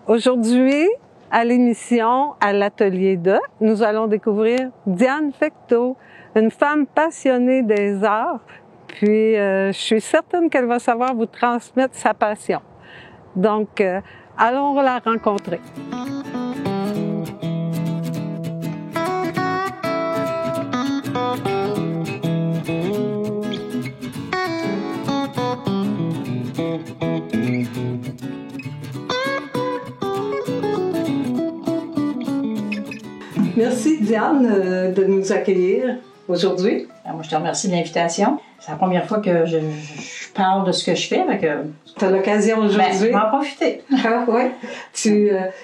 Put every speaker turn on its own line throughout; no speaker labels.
Aujourd'hui, à l'émission À l'atelier de, nous allons découvrir Diane Fecteau, une femme passionnée des arts. Puis, je suis certaine qu'elle va savoir vous transmettre sa passion. Donc, allons la rencontrer. Merci Diane de nous accueillir aujourd'hui.
Moi, je te remercie de l'invitation. C'est la première fois que je parle de ce que je fais.
Tu as l'occasion aujourd'hui.
Je vais en profiter.
Ah oui.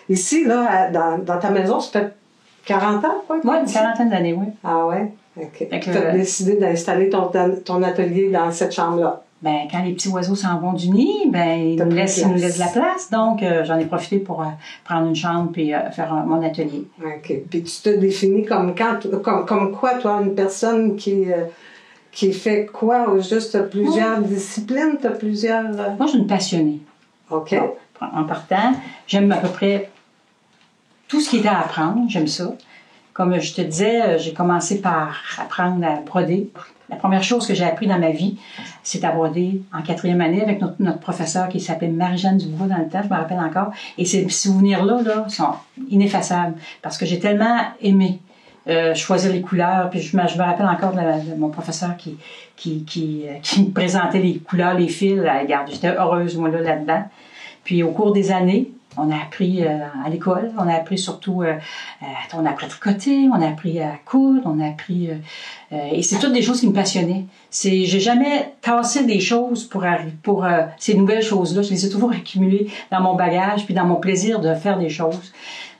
Ici, là, dans ta maison, ça fait 40 ans, quoi?
Oui, une quarantaine d'années, oui.
Ah ouais? OK. Tu as décidé d'installer ton atelier dans cette chambre-là.
Ben, quand les petits oiseaux s'en vont du nid, ils nous laissent de la place. Donc, j'en ai profité pour prendre une chambre et faire mon atelier.
OK. Puis tu te définis comme quoi, toi, une personne qui fait quoi? Ou juste t'as plusieurs disciplines? T'as plusieurs...
Moi, je suis une passionnée.
OK.
Donc, en partant, j'aime à peu près tout ce qui est à apprendre. J'aime ça. Comme je te disais, j'ai commencé par apprendre à broder. La première chose que j'ai appris dans ma vie, c'est à broder en 4e année avec notre professeur qui s'appelait Marie-Jeanne Dubois dans le temps, je me rappelle encore. Et ces souvenirs-là sont ineffaçables parce que j'ai tellement aimé choisir les couleurs. Puis je me rappelle encore de mon professeur qui me présentait les couleurs, les fils. Regarde, j'étais heureuse, moi, là-dedans. Puis au cours des années, on a appris à l'école, on a appris surtout, on a appris à tricoter, on a appris à coudre, on a appris... et c'est toutes des choses qui me passionnaient. J'ai jamais tassé des choses pour ces nouvelles choses-là. Je les ai toujours accumulées dans mon bagage puis dans mon plaisir de faire des choses.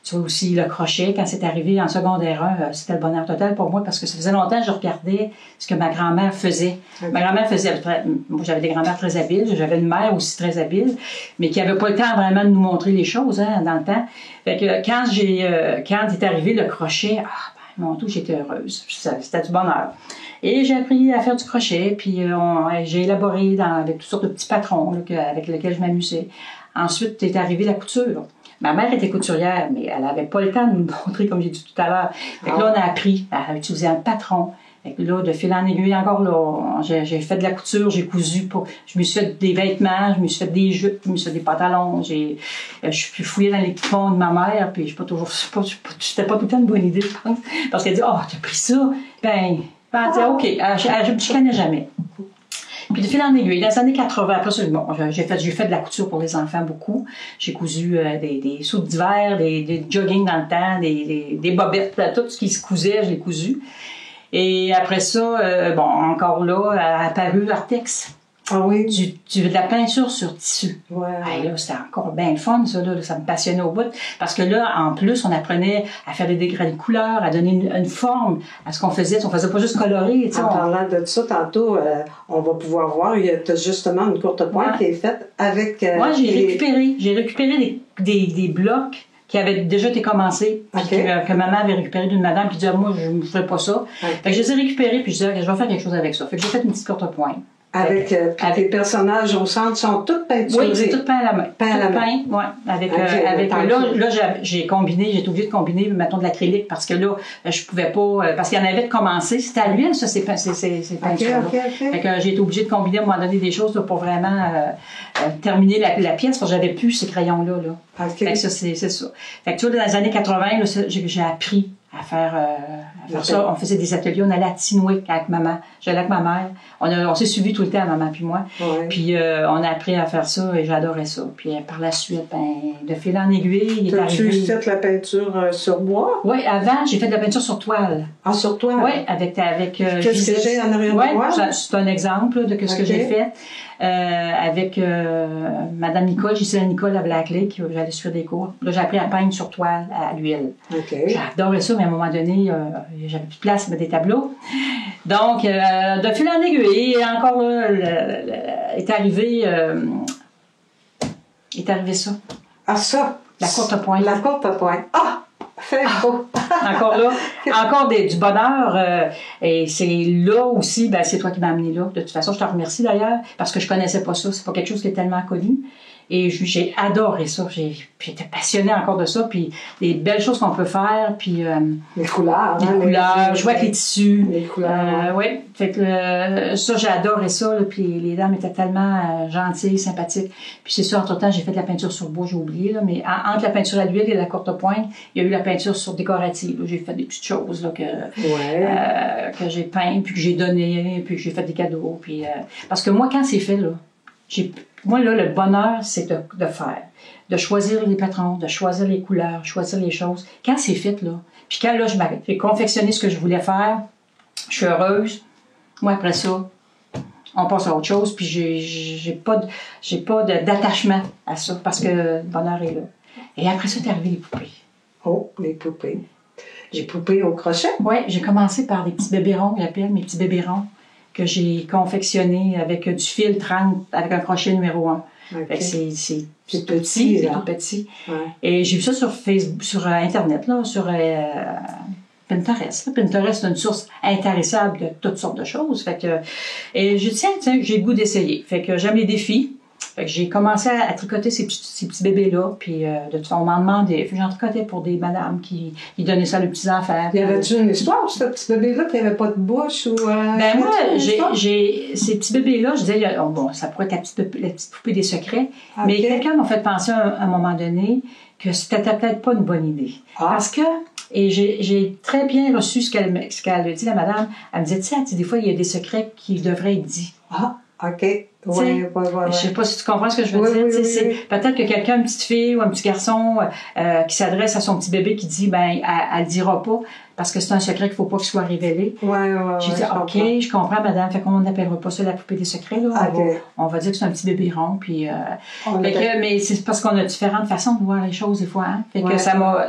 Tu vois aussi le crochet, quand c'est arrivé en secondaire 1, c'était le bonheur total pour moi parce que ça faisait longtemps que je regardais ce que ma grand-mère faisait. Okay. Ma grand-mère faisait, moi j'avais des grand-mères très habiles, j'avais une mère aussi très habile, mais qui n'avait pas le temps vraiment de nous montrer les choses dans le temps. Fait que quand est arrivé le crochet, mon Dieu, j'étais heureuse, c'était du bonheur. Et j'ai appris à faire du crochet, puis j'ai élaboré avec toutes sortes de petits patrons avec lesquels je m'amusais. Ensuite est arrivée la couture. Ma mère était couturière, mais elle n'avait pas le temps de nous montrer, comme j'ai dit tout à l'heure. Fait que là, on a appris à utiliser un patron. Fait que là, de fil en aiguille, encore là, j'ai fait de la couture, j'ai cousu je me suis fait des vêtements, je me suis fait des jupes, je me suis fait des pantalons, je suis fouillée dans les fonds de ma mère, puis c'était pas tout le temps une bonne idée, je pense. Parce qu'elle dit, t'as pris ça? Elle dit, OK, je ne connais jamais. Puis de fil en aiguille, dans les années 80, après ça, j'ai fait de la couture pour les enfants beaucoup. J'ai cousu des soutes d'hiver, des jogging dans le temps, des bobettes, tout ce qui se cousait, je l'ai cousu. Et après ça, encore là, a apparu l'Artex.
Ah oui?
De la peinture sur tissu.
Ouais.
Là, c'était encore bien fun, ça me passionnait au bout. Parce que là, en plus, on apprenait à faire des dégradés de couleurs, à donner une forme à ce qu'on faisait. On faisait pas juste colorer.
En parlant de ça, tantôt, on va pouvoir voir, il y a justement une courte pointe qui est faite avec...
Moi, j'ai récupéré des blocs qui avaient déjà été commencés, que maman avait récupéré d'une madame qui disait, moi, je ne ferais pas ça. Fait que je les ai récupérés, puis je disais, je vais faire quelque chose avec ça. Fait que j'ai fait une petite courte pointe. Avec
tes personnages au centre sont tous peinturés.
Oui, c'est tout peint à la main. Là, j'ai été obligée de combiner, mettons, de l'acrylique, parce que là, je pouvais pas, parce qu'il y en avait de commencer. C'était à l'huile, ça, ces peintures-là. Fait que j'ai été obligée de combiner, à un moment donné, des choses, là, pour vraiment terminer la pièce, parce que j'avais plus ces crayons-là, là. Fait que ça, c'est ça. Fait que tu vois, dans les années 80, là, j'ai appris à faire ça. On faisait des ateliers, on allait à Tinwick avec maman. J'allais avec ma mère. On s'est suivis tout le temps, maman puis moi. Ouais. Puis on a appris à faire ça et j'adorais ça. Puis par la suite, de fil en aiguille, il est arrivé...
T'as-tu fait la peinture sur bois?
Oui, avant, j'ai fait de la peinture sur toile.
Ah, sur toile?
Oui, avec
qu'est-ce que j'ai en arrière de moi?
C'est un exemple de ce que j'ai fait. Avec Madame Nicole, Gisèle Nicole à Black Lake, j'allais suivre des cours. Là, j'ai appris à peindre sur toile à l'huile. J'adorais ça, mais à un moment donné, j'avais plus de place pour mettre des tableaux. Donc, de fil en aiguille, encore là, est arrivé ça.
Ah, ça?
La courte pointe.
La courte pointe. Ah! C'est beau.
Encore là, encore du bonheur. Et c'est là aussi, c'est toi qui m'as amené là. De toute façon, je te remercie d'ailleurs, parce que je connaissais pas ça. C'est pas quelque chose qui est tellement connu. Et j'ai adoré ça. J'étais passionnée encore de ça. Puis des belles choses qu'on peut faire. Puis
les couleurs.
Les couleurs, jouer avec les tissus.
Les couleurs.
Oui. Fait que ça, j'ai adoré ça. Là, puis les dames étaient tellement gentilles, sympathiques. Puis c'est ça, entre-temps, j'ai fait de la peinture sur bois, j'ai oublié. Là, mais entre la peinture à l'huile et la courte pointe, il y a eu la peinture sur décorative. J'ai fait des petites choses là, que j'ai peint, puis que j'ai donné, puis que j'ai fait des cadeaux. Puis, parce que moi, quand c'est fait, là, moi, là, le bonheur, c'est de faire, de choisir les patrons, de choisir les couleurs, choisir les choses. Quand c'est fait, là, puis quand, là, j'ai confectionné ce que je voulais faire, je suis heureuse. Moi, après ça, on passe à autre chose, puis j'ai pas d'attachement à ça, parce que le bonheur est là. Et après ça, t'es arrivé les poupées.
Oh, les poupées. Les poupées au crochet?
Oui, j'ai commencé par des petits bébérons, que j'appelle mes petits bébérons, que j'ai confectionnés avec du fil 30, avec un crochet numéro 1. Okay. C'est tout petit, c'est tout petit. Ouais. Et j'ai vu ça sur Facebook, sur Internet, là, sur Pinterest. Pinterest, c'est une source intarissable de toutes sortes de choses. Fait que, et j'ai dit, tiens, j'ai le goût d'essayer. Fait que j'aime les défis. Fait que j'ai commencé à tricoter ces petits bébés-là, puis de toute façon, on m'en demandait. J'en tricotais pour des madames qui donnaient ça à leurs petits-enfants.
Y avait-tu une histoire, ce petit bébé-là, qui n'avait pas de bouche ou...
Ben moi, j'ai ces petits bébés-là, je disais, bon, ça pourrait être la petite poupée des secrets, okay. Mais quelqu'un m'a fait penser à un moment donné que c'était peut-être pas une bonne idée. Ah. Parce que, et j'ai très bien reçu ce qu'elle a dit, la madame. Elle me disait, tu sais, des fois, il y a des secrets qui devraient être dits.
Ah, OK. Ouais.
Je sais pas si tu comprends ce que je veux dire. Oui. Peut-être que quelqu'un, une petite fille ou un petit garçon qui s'adresse à son petit bébé qui dit, ben, elle dira pas parce que c'est un secret qu'il faut pas qu'il soit révélé. J'ai dit, OK, je comprends, madame. Fait qu'on n'appellera pas ça la poupée des secrets, là. Okay. On va dire que c'est un petit bébé rond, puis, mais c'est parce qu'on a différentes façons de voir les choses, des fois, hein. Fait que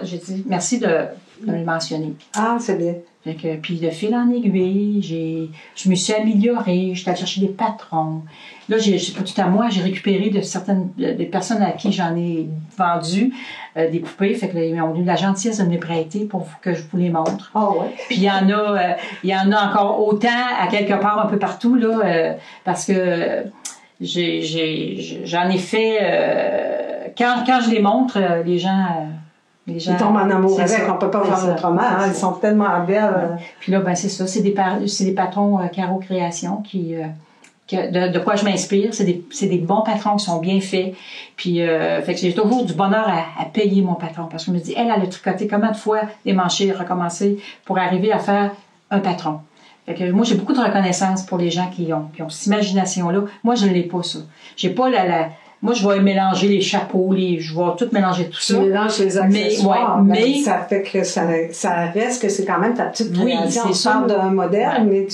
j'ai dit, merci de le mentionner.
Ah, c'est bien.
Fait que, puis de fil en aiguille, je me suis améliorée, j'étais allée chercher des patrons. Là, c'est pas tout à moi, j'ai récupéré des personnes à qui j'en ai vendu des poupées. Fait que là, ils ont eu la gentillesse de me les prêter pour que je vous les montre.
Oh ouais.
Puis il y en a encore autant à quelque part un peu partout là, parce que j'en ai fait quand je les montre, les gens
ils tombent en amour avec, on peut pas faire autrement. Ils sont tellement belles.
Puis là, ben c'est ça, c'est des patrons Caro Création de quoi je m'inspire. C'est des bons patrons qui sont bien faits. Puis, fait que j'ai toujours du bonheur à payer mon patron. Parce que je me dis, elle a tricoté combien de fois démancher, recommencer pour arriver à faire un patron. Fait que moi, j'ai beaucoup de reconnaissance pour les gens qui ont cette imagination-là. Moi, je ne l'ai pas, ça. J'ai pas moi, je vais mélanger les chapeaux, je vais tout mélanger tout ça.
Tu mélanges les accessoires, mais ça fait que ça reste que c'est quand même ta petite création. Oui, c'est parle d'un modèle, mais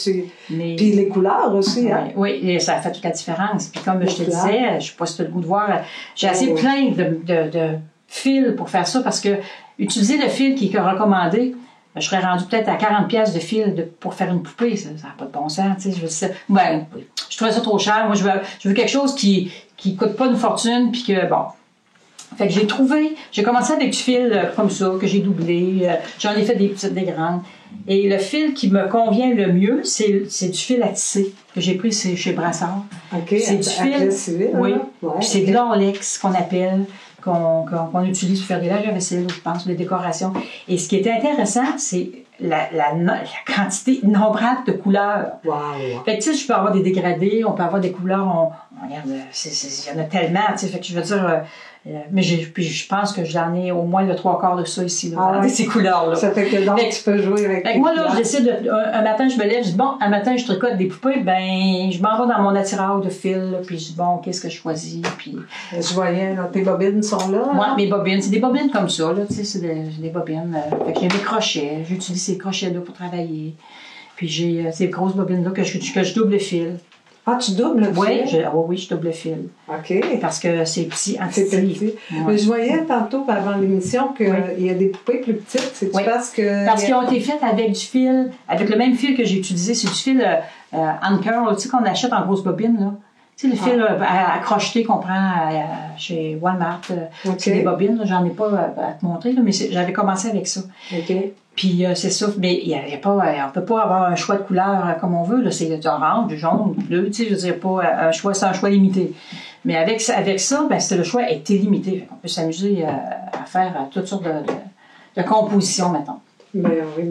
puis les couleurs aussi.
Oui,
hein?
Oui, et ça fait toute la différence. Puis comme je te disais, je sais pas si tu as le goût de voir, j'ai assez plein de fils pour faire ça parce que utiliser le fil qui est recommandé, je serais rendu peut-être à 40$ de fil pour faire une poupée. Ça n'a pas de bon sens, tu sais. Je trouvais ça trop cher. Moi, je veux quelque chose qui coûte pas une fortune, puis que, bon. Fait que j'ai commencé avec du fil comme ça, que j'ai doublé. J'en ai fait des petites, des grandes. Et le fil qui me convient le mieux, c'est du fil à tisser, que j'ai pris chez Brassard.
OK,
c'est du fil. Oui. Ouais, puis c'est de l'orlex qu'on appelle, qu'on utilise pour faire des linges à vaisselle, je pense, des décorations. Et ce qui était intéressant, c'est la quantité innombrable de couleurs.
Wow.
Fait que, tu sais, je peux avoir des dégradés, on peut avoir des couleurs, regarde, il y en a tellement, tu sais, fait que je veux dire, mais je pense que j'en ai au moins le 3/4 de ça ici, là, ces couleurs-là.
Ça fait que donc tu peux jouer avec
fait que moi, là, je décide, un matin, je me lève, je dis, bon, un matin, je tricote des poupées, ben, je m'en vais dans mon attirail de fil, là, puis je dis, bon, qu'est-ce que je choisis, puis...
Je voyais, là, tes bobines sont là.
Moi, mes bobines, c'est des bobines comme ça, là, tu sais, c'est des bobines, fait que j'ai mes crochets, j'utilise ces crochets-là pour travailler, puis j'ai ces grosses bobines-là que je double le fil.
Ah, tu doubles le fil?
Oui, je double le fil.
OK.
Parce que c'est petit,
c'est petit. Ouais. Mais je voyais tantôt, avant l'émission, qu'il y a des poupées plus petites. C'est-tu parce que...
Parce qu'ils ont été faites avec du fil, avec le même fil que j'ai utilisé. C'est du fil Hand Curl, tu sais, qu'on achète en grosse bobine, là. Tu sais, les fils à crocheter qu'on prend chez Walmart, c'est des bobines, j'en ai pas à te montrer, là, mais j'avais commencé avec ça. Puis c'est ça, mais on peut pas avoir un choix de couleur comme on veut, là, c'est orange, du jaune, du bleu, tu sais, je veux dire, pas c'est un choix limité. Mais avec ça, ben, le choix est illimité. On peut s'amuser à faire toutes sortes de compositions, maintenant.
Ben oui.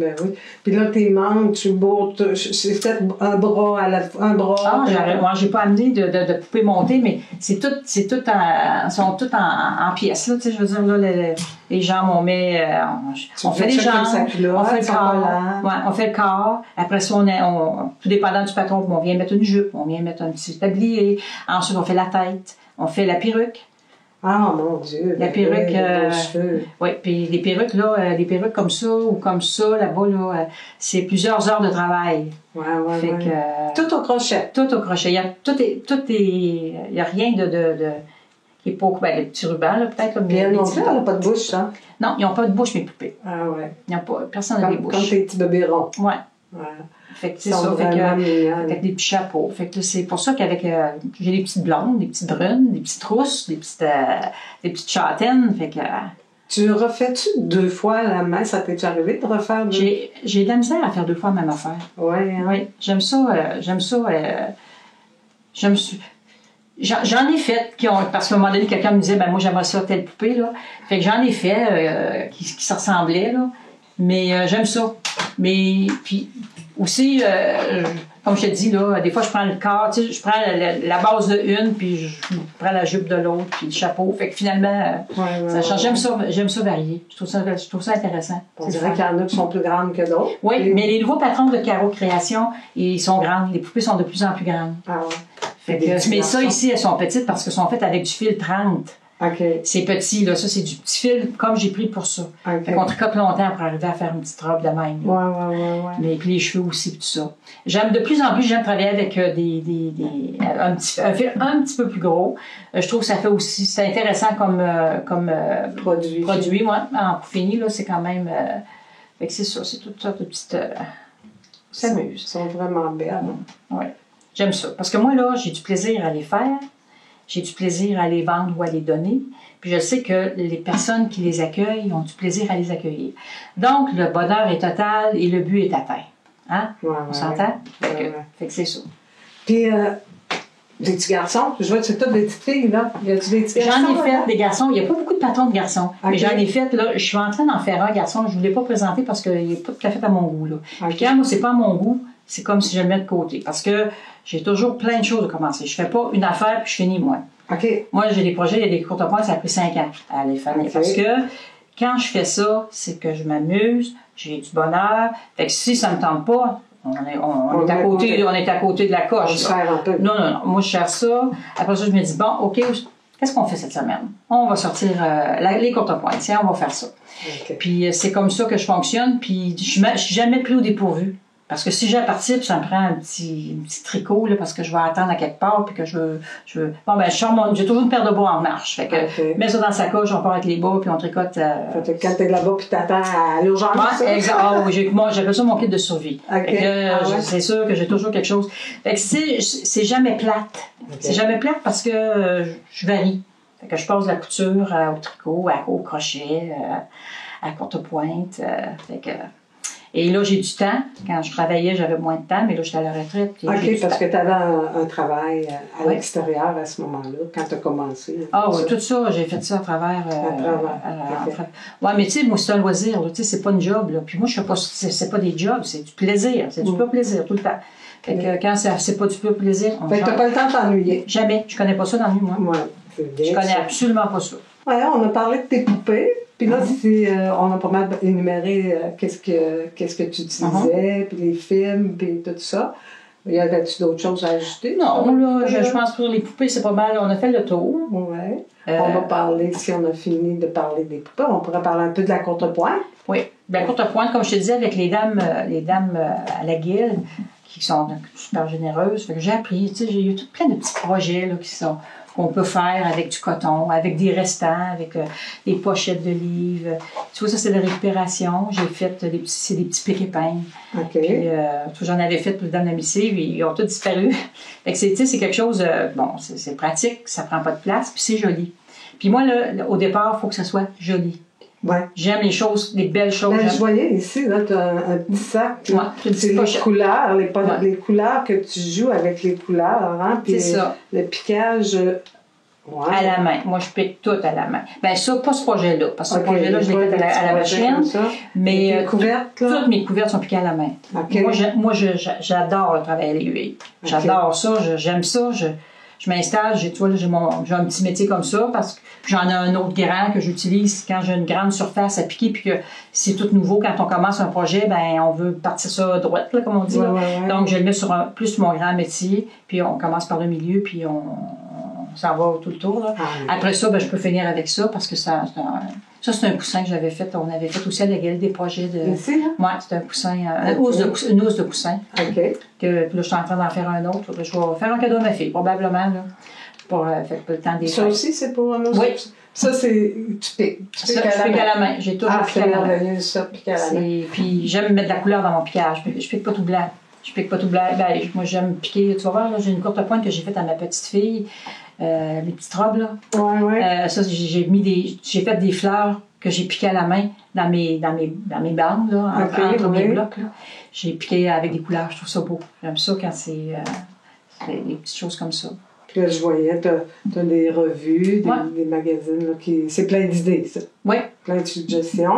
Puis là, tes membres, c'est peut-être un bras un bras.
Ah, moi, j'ai pas amené de poupées montées, mais sont toutes en pièces, là, tu sais, je veux dire, là, les jambes, on met, on fait les jambes, on fait le corps, on fait le corps, après ça, tout dépendant du patron, on vient mettre une jupe, on vient mettre un petit tablier, ensuite, on fait la tête, on fait la perruque.
Ah, mon Dieu!
La perruque, oui, puis les perruques, là, les perruques comme ça ou comme ça, là-bas, là, c'est plusieurs heures de travail.
Ouais.
Tout au crochet. Tout au crochet. Il y a rien qui est pas, ben, le petit ruban, là, peut-être. Là,
mais elle non plus, elle n'a pas de bouche, hein?
Non, ils n'ont pas de bouche, mes poupées.
Ah, ouais.
Personne n'a des bouches.
Comme tes petits bébés ronds.
Ouais. Fait que c'est ça, avec des petits chapeaux. Fait que c'est pour ça qu'avec j'ai des petites blondes, des petites brunes, des petites rousses, des petites châtaines. Fait que
tu refais-tu 2 fois la main? Ça t'est arrivé de refaire deux?
J'ai de la misère à faire 2 fois la même affaire. Oui, j'aime ça. J'en ai fait parce qu'à un moment donné, quelqu'un me disait, ben moi j'aimerais ça telle poupée, là. Fait que j'en ai fait qui se ressemblaient, là. Mais j'aime ça. Mais puis aussi, comme je te dis, là, des fois je prends le corps, tu sais, je prends la base de une, puis je prends la jupe de l'autre, puis le chapeau. Fait que finalement, ça change. J'aime ça varier. Je trouve ça intéressant.
On dirait qu'il y en a qui sont plus grandes que d'autres.
Oui, mais les nouveaux patrons de Caro Création, ils sont grandes. Les poupées sont de plus en plus grandes.
Ah ouais.
Mais ça, ici, elles sont petites parce qu'elles sont faites avec du fil 30.
Okay.
C'est petit, là. Ça, c'est du petit fil comme j'ai pris pour ça. Fait qu'on tricote longtemps pour arriver à faire une petite robe de même.
Ouais.
Mais puis les cheveux aussi, tout ça. De plus en plus, j'aime travailler avec un fil un petit peu plus gros. Je trouve que ça fait aussi, c'est intéressant comme produit. Moi, en fini, là, c'est quand même. Fait que c'est ça, c'est toutes sortes de petites.
S'amuse. Ils sont vraiment belles.
Oui. J'aime ça. Parce que moi, là, j'ai du plaisir à les faire. J'ai du plaisir à les vendre ou à les donner. Puis je sais que les personnes qui les accueillent ont du plaisir à les accueillir. Donc, le bonheur est total et le but est atteint. Hein? On s'entend? Fait que c'est ça.
Puis, des petits garçons, je vois que c'est toutes des petites filles, là. Y a-tu des petits garçons?
J'en ai fait des garçons. Il n'y a pas beaucoup de patrons de garçons. Mais j'en ai fait, là. Je suis en train d'en faire un garçon. Je ne voulais pas présenter parce qu'il n'est pas tout à fait à mon goût, là. Puis quand moi, c'est pas à mon goût, c'est comme si je le mets de côté. Parce que j'ai toujours plein de choses à commencer. Je fais pas une affaire puis je finis, moi. Moi, j'ai des projets, il y a des courtes points, ça a pris 5 ans à les faire. Parce que quand je fais ça, c'est que je m'amuse, j'ai du bonheur. Fait que si ça me tente pas, on est à côté de la coche.
On sert un peu.
Non. Moi, je cherche ça. Après ça, je me dis, bon, OK, qu'est-ce qu'on fait cette semaine? On va sortir les courtes points. Tiens, on va faire ça. Puis c'est comme ça que je fonctionne. Puis je suis jamais pris au dépourvu. Parce que si j'ai à partir, puis ça me prend un petit tricot, là, parce que je vais attendre à quelque part, puis que je veux... Bon, ben, j'ai toujours une paire de bas en marche. Fait que, mets ça dans sa coche, on part avec les bas, puis on tricote...
Quand t'es là-bas, puis t'attends à l'urgence.
J'appelle ça mon kit de survie. C'est sûr que j'ai toujours quelque chose. Fait que c'est jamais plate. C'est jamais plate parce que je varie. Fait que je passe de la couture au tricot, au crochet, à courte pointe. Fait que... Et là, j'ai du temps. Quand je travaillais, j'avais moins de temps, mais là, j'étais à la retraite.
Parce que tu avais un travail à l'extérieur à ce moment-là, quand tu as commencé.
Oui, tout ça, j'ai fait ça à travers. Oui, mais tu sais, moi, c'est un loisir, tu sais, c'est pas une job, là. Puis moi, je fais pas, c'est pas des jobs, c'est du plaisir. C'est du pur plaisir, tout le temps. Fait que quand c'est pas du pur plaisir,
Fait que t'as pas le temps de t'ennuyer.
Jamais. Je connais pas ça l'ennui, moi. Je connais absolument pas ça.
Ouais, on a parlé de tes poupées. Puis là, on a pas mal énuméré qu'est-ce que tu utilisais, puis les films, puis tout ça. Y avait-tu d'autres choses à ajouter?
Non, là, je pense que pour les poupées, c'est pas mal. On a fait le tour.
Oui. On va parler, si on a fini de parler des poupées, on pourrait parler un peu de la courtepointe.
Oui, de la courtepointe, comme je te disais, avec les dames à la guilde, qui sont super généreuses. Fait que j'ai appris, tu sais, j'ai eu plein de petits projets là, qui sont qu'on peut faire avec du coton, avec des restants, avec des pochettes de livres. Tu vois, ça, c'est de la récupération. J'ai fait des petits pique-épingles.
OK.
Puis, j'en avais fait pour le dame de missive, ils ont tous disparu. Fait que c'est quelque chose, bon, c'est pratique, ça prend pas de place, puis c'est joli. Puis moi, là, au départ, il faut que ça soit joli.
Ouais.
J'aime les choses, les belles choses.
Ben, je voyais ici, là, tu as un petit sac.
Ouais,
c'est les couleurs, les couleurs que tu joues avec les couleurs. Hein,
c'est ça.
Le piquage. Ouais.
À la main. Moi, je pique tout à la main. Ben ça, pas ce projet-là. Parce que ce projet-là, je l'ai fait à la machine. Mais toutes mes couvertes sont piquées à la main.
Okay.
Moi, j'adore le travail à l'aiguille. J'adore ça. J'aime ça. Je m'installe, tu vois, j'ai un petit métier comme ça parce que j'en ai un autre grand que j'utilise quand j'ai une grande surface à piquer puis que c'est tout nouveau. Quand on commence un projet, ben on veut partir ça droite, là, comme on dit.
Ouais.
Donc, je le mets sur plus mon grand métier, puis on commence par le milieu, puis on s'en va tout le tour. Là. Après ça, ben, je peux finir avec ça parce que ça c'est un coussin que j'avais fait. On avait fait aussi à la Galerie des projets de.
Ici, hein?
Ouais, c'était un coussin, une housse de coussin.
OK.
Puis là, je suis en train d'en faire un autre. Je vais faire un cadeau à ma fille, probablement, là. Pour le temps des
Ça
fêtes.
aussi, c'est pour un autre?
Oui.
Ça, c'est. Tu piques.
Je pique à la main. J'ai toujours piqué à la main.
Ça, pique à la main.
Puis j'aime mettre de la couleur dans mon piquage. Je pique pas tout blanc. Je pique pas tout blanc. Ben, moi, j'aime piquer. Tu vas voir, là, j'ai une courte pointe que j'ai faite à ma petite fille. Les petites robes, là.
Ouais.
Ça, j'ai fait des fleurs que j'ai piquées à la main dans mes bandes, là, entre mes blocs, là. J'ai piqué avec des couleurs. Je trouve ça beau. J'aime ça quand c'est des petites choses comme ça.
Puis là, je voyais, t'as des revues, des magazines, là, c'est plein d'idées, ça.
Oui.
Plein de suggestions.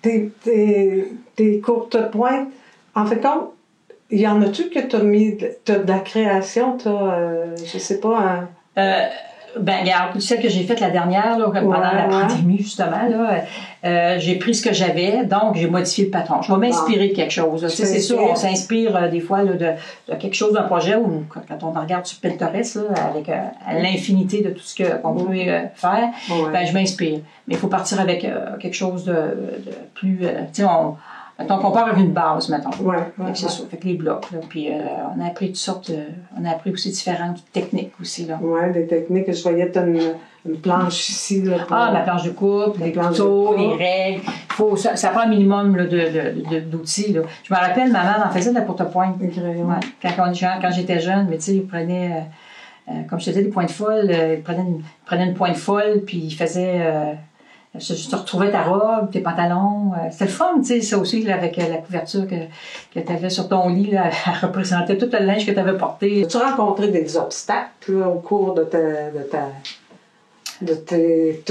Tes courtes pointes, en fait, il y en a-tu que t'as mis, t'as de la création, je sais pas,
ben, regarde, celle que j'ai faite la dernière, là, pendant la pandémie, justement, là, j'ai pris ce que j'avais, donc j'ai modifié le patron. Je vais m'inspirer de quelque chose. C'est sûr, on s'inspire des fois là, de quelque chose, d'un projet, ou quand on regarde sur Pinterest, là, avec l'infinité de tout ce qu'on peut faire, ben, je m'inspire. Mais il faut partir avec quelque chose de plus... tu sais, on compare avec une base, mettons. C'est ça, fait que les blocs, là. Puis on a appris toutes sortes, on a appris aussi différentes techniques aussi, là.
Oui, des techniques. Je voyais, t'as une planche ici, là.
Ma planche de coupe, les couteaux, les règles. Ça prend un minimum là, d'outils, là. Je me rappelle, ma mère en faisait de la courte-pointe. Quand j'étais jeune, mais tu sais, il prenait, comme je te disais, des pointes folles, il prenait une pointe folle, puis il faisait... tu retrouvais ta robe, tes pantalons. C'était le fun, tu sais, ça aussi, là, avec la couverture que tu avais sur ton lit, là, elle représentait tout le linge que tu avais porté.
As-tu rencontré des obstacles là, au cours de toute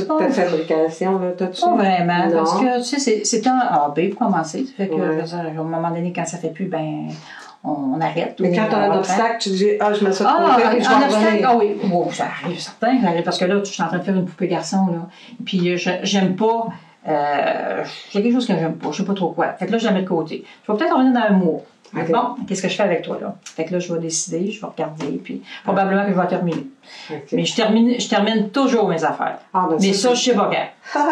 ta fabrication? Là, pas
vraiment, non. Parce que, tu sais, c'est un AB pour commencer. Ça fait que, à un moment donné, quand ça fait plus, ben... on arrête.
Mais quand tu as un obstacle, tu dis je me suis trompée et je vais revenir.
Oui, ça arrive certain, parce que là, je suis en train de faire une poupée garçon, là. Puis j'aime pas, j'ai quelque chose que j'aime pas, je sais pas trop quoi. Fait que là, je la mets de côté. Je vais peut-être revenir dans un mois. Okay. Bon, qu'est-ce que je fais avec toi, là? Fait que là, je vais décider, je vais regarder, puis probablement que je vais terminer. Okay. Mais je termine toujours mes affaires. Mais ça, je sais pas quand.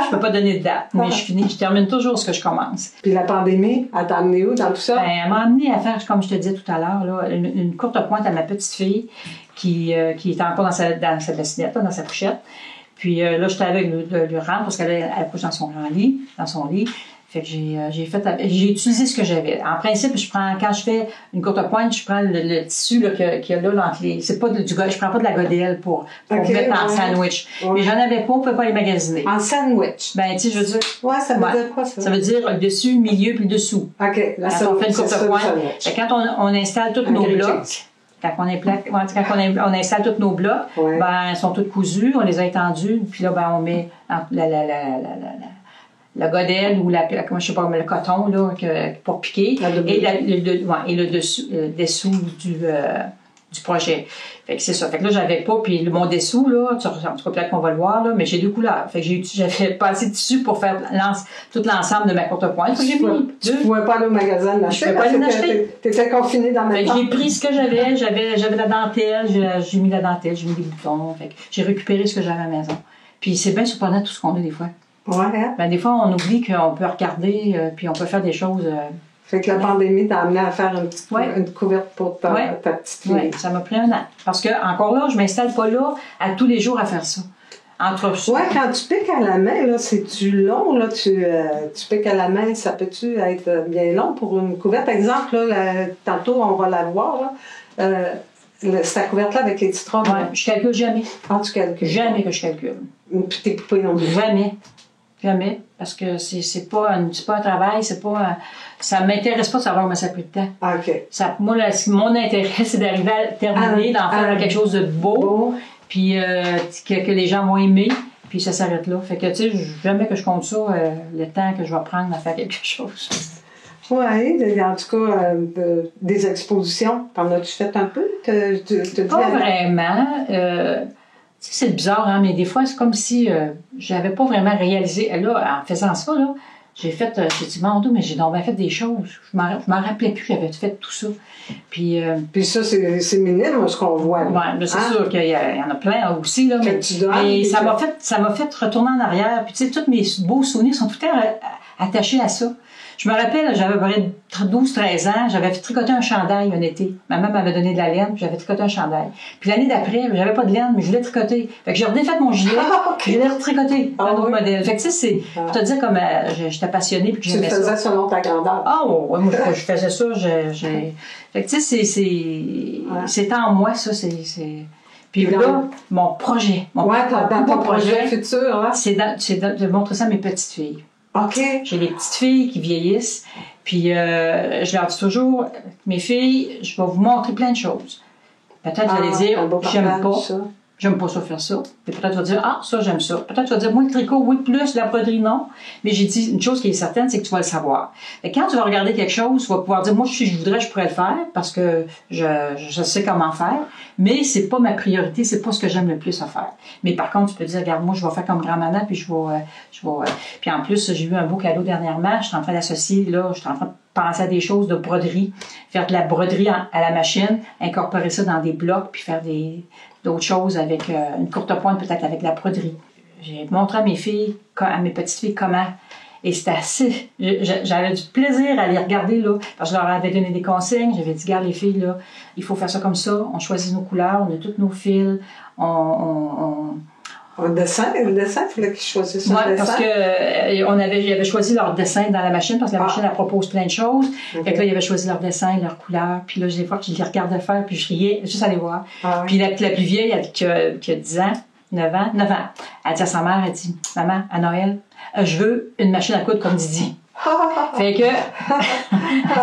Je peux pas donner de date, mais je termine toujours ce que je commence.
Puis la pandémie, elle t'a amené où dans tout ça?
Ben, elle m'a amené à faire, comme je te disais tout à l'heure, là, une courte pointe à ma petite fille qui était encore dans sa bassinette, dans sa couchette. Puis là, j'étais avec le rang parce qu'elle couche dans son lit. Fait que j'ai utilisé ce que j'avais. En principe, quand je fais une courte pointe, je prends le tissu là, qu'il y a là entre les. C'est pas je prends pas de la godelle pour mettre en sandwich. Mais j'en avais pas, on peut pas les magasiner.
En sandwich?
Ben, tu sais, je veux dire.
Ouais, ça veut dire quoi, ça?
Ça veut dire le dessus, le milieu, puis le dessous.
OK.
Là, quand on fait une courte pointe. Quand on installe tous nos blocs. Quand on installe tous nos blocs, ben, ils sont tous cousus, on les a étendus, puis là, ben, on met la godelle ou comment je sais pas, le coton là, pour piquer et le dessous du projet. Fait que c'est ça. Fait que là, j'avais pas, puis mon dessous, là, en tout cas, peut-être qu'on va le voir, là, mais j'ai deux couleurs. Fait que j'avais pas assez de tissu pour faire tout l'ensemble de ma courte pointe.
Tu pouvais pas aller au magasin l'acheter.
Je pouvais pas l'acheter.
T'étais confinée dans ma
J'ai pris ce que j'avais. J'avais la dentelle, j'ai mis la dentelle, j'ai mis des boutons. Fait que j'ai récupéré ce que j'avais à la maison. Puis c'est bien surprenant tout ce qu'on a des fois.
Ouais.
Ben, des fois, on oublie qu'on peut regarder, puis on peut faire des choses
Fait que la pandémie t'a amené à faire une couverte pour ta petite fille.
Oui, ça m'a pris 1 an. Parce que, encore là, je m'installe pas là à tous les jours à faire ça.
Oui, quand tu piques à la main, là, c'est-tu long, là? Tu piques à la main, ça peut-tu être bien long pour une couverte? Exemple, là, tantôt, on va la voir, là. C'est ta couverte-là avec les titres.
Oui, je calcule jamais.
Ah, tu calcules?
Jamais que je calcule.
Puis tes poupées non plus?
Jamais. Jamais. Parce que c'est pas un travail, c'est pas... ça m'intéresse pas de savoir comment ça a pris de temps.
Ah, OK.
Moi, mon intérêt, c'est d'arriver à terminer, d'en faire quelque chose de beau. Puis que les gens vont aimer, puis ça s'arrête là. Fait que, tu sais, jamais que je compte ça, le temps que je vais prendre à faire quelque chose.
Oui, en tout cas, des expositions, t'en as-tu fait un peu?
Pas vraiment. Tu sais, c'est bizarre, hein, mais des fois, c'est comme si j'avais pas vraiment réalisé. Là, en faisant ça, là, j'ai dit, mon Dieu, mais j'ai donc bien fait des choses. Je m'en rappelais plus, j'avais fait tout ça. Puis
ça, c'est minime, ce qu'on voit.
Oui, c'est sûr qu'il y en a plein aussi. Là, mais ça m'a fait retourner en arrière. Puis tu sais, tous mes beaux souvenirs sont tout le temps attachés à ça. Je me rappelle, j'avais à peu près 12-13 ans, j'avais tricoté un chandail un été. Ma mère m'avait donné de la laine, puis j'avais tricoté un chandail. Puis l'année d'après, j'avais pas de laine, mais je voulais tricoter. Fait que j'ai redéfait mon gilet, puis je l'ai retricoté, un autre modèle. Fait que tu sais, c'est pour te dire comme j'étais passionnée, puis que j'aimais ça.
Tu le faisais selon ta grandeur.
Ah ouais, moi je faisais ça, Fait que tu sais, c'est en moi, ça, Puis là, mon projet,
dans ton projet futur, hein?
c'est de montrer ça à mes petites filles.
OK.
J'ai des petites filles qui vieillissent, puis je leur dis toujours, mes filles, je vais vous montrer plein de choses. Peut-être vous allez dire, j'aime pas ça faire ça. Puis peut-être tu vas dire, ah, ça, j'aime ça. Peut-être tu vas dire, moi, le tricot, oui, plus la broderie, non. Mais j'ai dit, une chose qui est certaine, c'est que tu vas le savoir. Et quand tu vas regarder quelque chose, tu vas pouvoir dire, moi, si je voudrais, je pourrais le faire parce que je sais comment faire. Mais c'est pas ma priorité, c'est pas ce que j'aime le plus à faire. Mais par contre, tu peux dire, regarde, moi, je vais faire comme grand-maman, puis je vais. Puis en plus, j'ai eu un beau cadeau dernièrement. Je suis en train d'associer, là, je suis en train de penser à des choses de broderie, faire de la broderie à la machine, incorporer ça dans des blocs, puis faire d'autres choses avec une courte pointe, peut-être avec la broderie. J'ai montré à mes filles, à mes petites filles, comment. Et c'était assez... J'avais du plaisir à les regarder, là, parce que je leur avais donné des consignes. J'avais dit, regarde les filles, là, il faut faire ça comme ça. On choisit nos couleurs, on a tous nos fils,
Un dessin, il fallait qu'ils choisissent un dessin.
Parce que j'avais choisi leur dessin dans la machine, parce que la machine, elle propose plein de choses. Fait que là, ils avaient choisi leur dessin, leur couleur. Puis là, des fois, je les regardais faire, puis je riais, juste à les voir. Puis la plus vieille, qui a 10 ans, 9 ans, elle dit à sa mère, elle dit, maman, à Noël, je veux une machine à coudre comme Didi. Fait que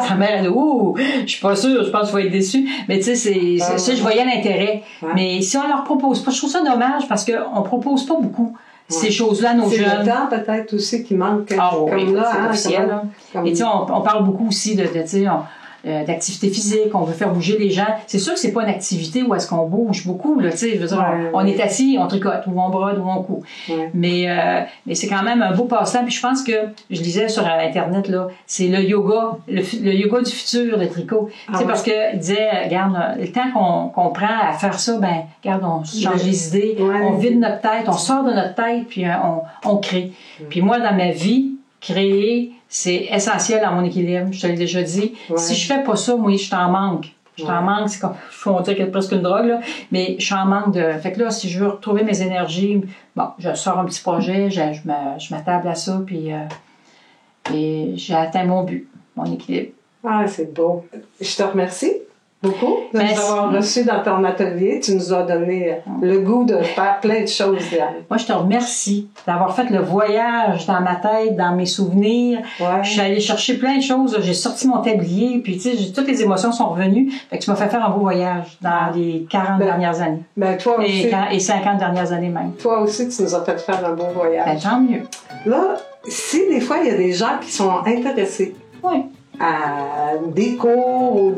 sa mère, elle dit, ouh, je suis pas sûre, je pense qu'il va être déçu. Mais tu sais, je voyais l'intérêt. Mais si on leur propose pas, je trouve ça dommage parce qu'on propose pas beaucoup ces choses-là à nos jeunes.
C'est le temps peut-être aussi qui manque.
Comme là, c'est officiel. Et tu sais, on parle beaucoup aussi d'activité physique, on veut faire bouger les gens. C'est sûr que c'est pas une activité où est-ce qu'on bouge beaucoup, là, tu sais, je veux dire, on est assis, on tricote, ou on brode, ou on coud. Mais c'est quand même un beau passe-temps, puis je pense que, je lisais sur Internet, là, c'est le yoga, le yoga du futur, le tricot. Tu sais, parce que, il disait, regarde, le temps qu'on prend à faire ça, ben, regarde, on change les idées, on vide notre tête, on sort de notre tête, puis on crée. Puis moi, dans ma vie, créer, c'est essentiel à mon équilibre, je te l'ai déjà dit. Si je fais pas ça, moi, je t'en manque. Je t'en manque, c'est comme, on dirait qu'il y a presque une drogue, là, mais je suis en manque de... Fait que là, si je veux retrouver mes énergies, bon, je sors un petit projet, je m'attable à ça, puis et j'ai atteint mon but, mon équilibre.
Ah, c'est beau. Je te remercie beaucoup de nous avoir reçus dans ton atelier. Tu nous as donné le goût de faire plein de choses.
Moi, je te remercie d'avoir fait le voyage dans ma tête, dans mes souvenirs. Je suis allée chercher plein de choses. J'ai sorti mon tablier, puis tu sais, toutes les émotions sont revenues. Fait que tu m'as fait faire un beau voyage dans les 40 dernières années.
Ben, toi aussi.
Et 50 dernières années même.
Toi aussi, tu nous as fait faire un beau voyage.
Ben, tant mieux.
Là, si des fois, il y a des gens qui sont intéressés à des cours ou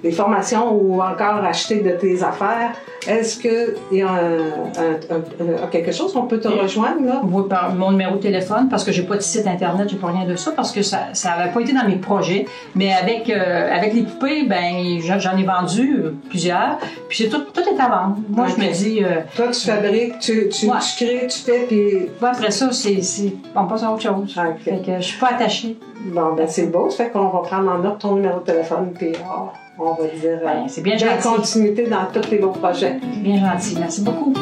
des formations ou encore acheter de tes affaires, est-ce qu'il y a quelque chose qu'on peut te rejoindre, là?
Oui, par mon numéro de téléphone, parce que j'ai pas de site Internet, j'ai pas rien de ça, parce que ça avait pas été dans mes projets. Mais avec les poupées, ben j'en ai vendu plusieurs, puis tout est à vendre. Moi, je me dis...
Toi, tu fabriques, tu crées, tu fais, puis...
Après ça, on passe à autre chose. Fait que je suis pas attachée.
Bon, ben c'est beau, ça fait qu'on va prendre en note ton numéro de téléphone, puis on va dire...
c'est bien gentil.
continuité dans tous les beaux projets.
Bien gentil, merci beaucoup.